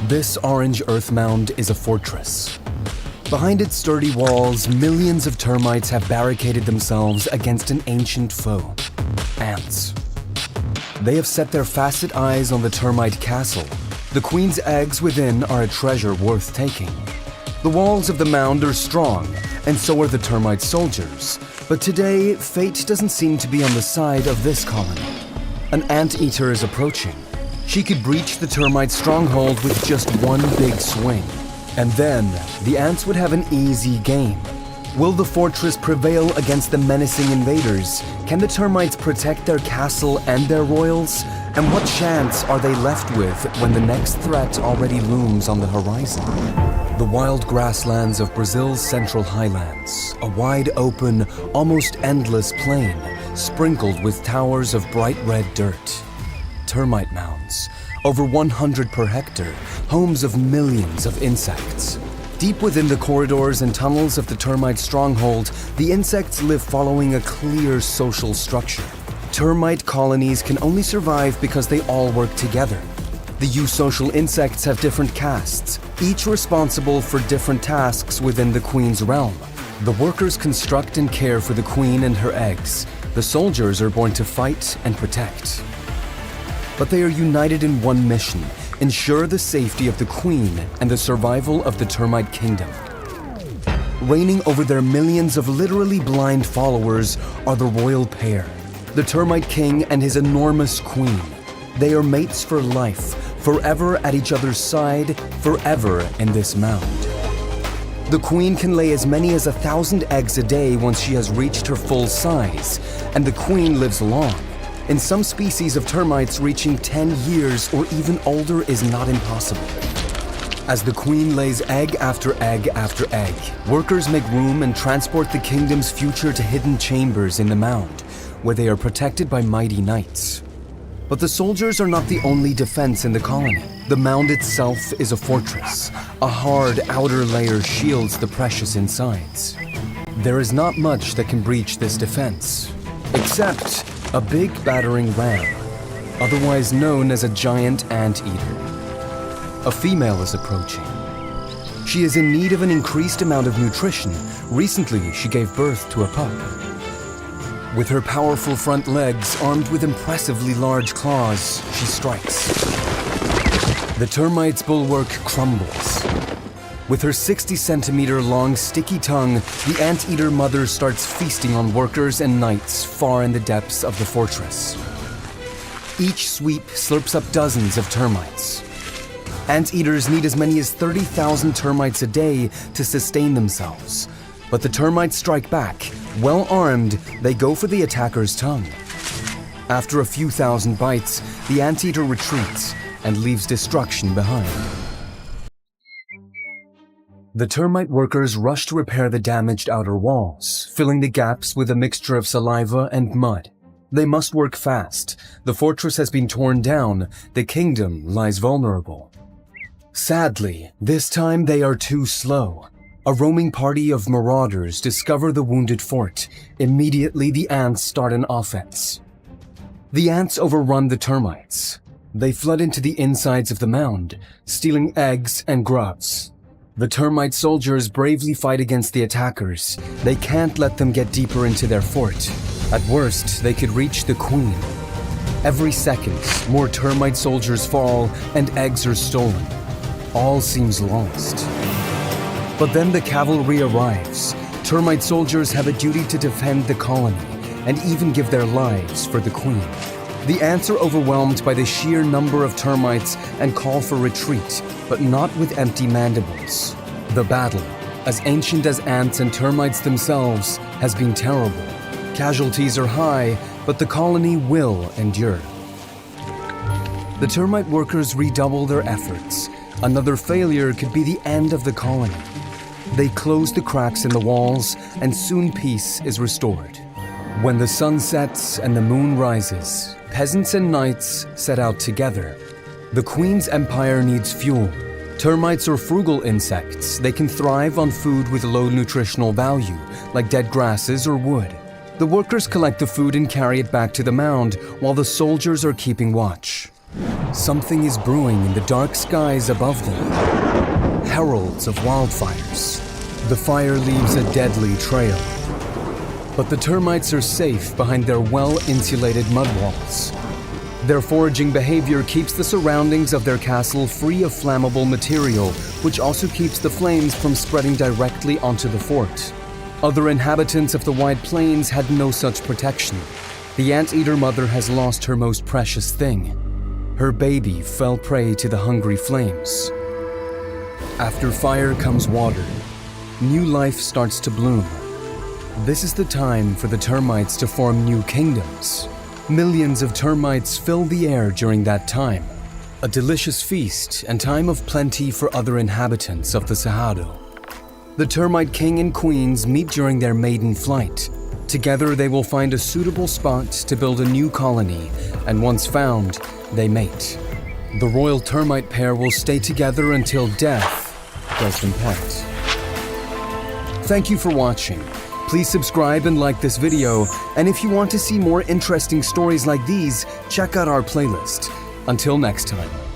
This orange earth mound is a fortress. Behind its sturdy walls, millions of termites have barricaded themselves against an ancient foe, ants. They have set their faceted eyes on the termite castle. The queen's eggs within are a treasure worth taking. The walls of the mound are strong, and so are the termite soldiers. But today, fate doesn't seem to be on the side of this colony. An anteater is approaching. She could breach the termite stronghold with just one big swing. And then, the ants would have an easy game. Will the fortress prevail against the menacing invaders? Can the termites protect their castle and their royals? And what chance are they left with when the next threat already looms on the horizon? The wild grasslands of Brazil's central highlands, a wide open, almost endless plain, sprinkled with towers of bright red dirt. Termite mounds, over 100 per hectare, homes of millions of insects. Deep within the corridors and tunnels of the termite stronghold, the insects live following a clear social structure. Termite colonies can only survive because they all work together. The eusocial insects have different castes, each responsible for different tasks within the queen's realm. The workers construct and care for the queen and her eggs. The soldiers are born to fight and protect. But they are united in one mission: ensure the safety of the queen and the survival of the termite kingdom. Reigning over their millions of literally blind followers are the royal pair, the termite king and his enormous queen. They are mates for life, forever at each other's side, forever in this mound. The queen can lay as many as 1,000 eggs a day once she has reached her full size, and the queen lives long. In some species of termites, reaching 10 years or even older is not impossible. As the queen lays egg after egg after egg, workers make room and transport the kingdom's future to hidden chambers in the mound, where they are protected by mighty knights. But the soldiers are not the only defense in the colony. The mound itself is a fortress. A hard outer layer shields the precious insides. There is not much that can breach this defense, except a big battering ram, otherwise known as a giant anteater. A female is approaching. She is in need of an increased amount of nutrition. Recently, she gave birth to a pup. With her powerful front legs armed with impressively large claws, she strikes. The termite's bulwark crumbles. With her 60-centimeter long sticky tongue, the anteater mother starts feasting on workers and knights far in the depths of the fortress. Each sweep slurps up dozens of termites. Anteaters need as many as 30,000 termites a day to sustain themselves. But the termites strike back. Well armed, they go for the attacker's tongue. After a few thousand bites, the anteater retreats and leaves destruction behind. The termite workers rush to repair the damaged outer walls, filling the gaps with a mixture of saliva and mud. They must work fast. The fortress has been torn down. The kingdom lies vulnerable. Sadly, this time they are too slow. A roaming party of marauders discover the wounded fort. Immediately, the ants start an offense. The ants overrun the termites. They flood into the insides of the mound, stealing eggs and grubs. The termite soldiers bravely fight against the attackers. They can't let them get deeper into their fort. At worst, they could reach the queen. Every second, more termite soldiers fall and eggs are stolen. All seems lost. But then the cavalry arrives. Termite soldiers have a duty to defend the colony and even give their lives for the queen. The ants are overwhelmed by the sheer number of termites and call for retreat, but not with empty mandibles. The battle, as ancient as ants and termites themselves, has been terrible. Casualties are high, but the colony will endure. The termite workers redouble their efforts. Another failure could be the end of the colony. They close the cracks in the walls, and soon peace is restored. When the sun sets and the moon rises, peasants and knights set out together. The queen's empire needs fuel. Termites are frugal insects. They can thrive on food with low nutritional value, like dead grasses or wood. The workers collect the food and carry it back to the mound, while the soldiers are keeping watch. Something is brewing in the dark skies above them. Heralds of wildfires. The fire leaves a deadly trail. But the termites are safe behind their well-insulated mud walls. Their foraging behavior keeps the surroundings of their castle free of flammable material, which also keeps the flames from spreading directly onto the fort. Other inhabitants of the Wide Plains had no such protection. The Anteater mother has lost her most precious thing. Her baby fell prey to the hungry flames. After fire comes water. New life starts to bloom. This is the time for the termites to form new kingdoms. Millions of termites fill the air during that time. A delicious feast and time of plenty for other inhabitants of the Cerrado. The termite king and queens meet during their maiden flight. Together they will find a suitable spot to build a new colony, and once found, they mate. The royal termite pair will stay together until death does them part. Thank you for watching. Please subscribe and like this video, and if you want to see more interesting stories like these, check out our playlist. Until next time.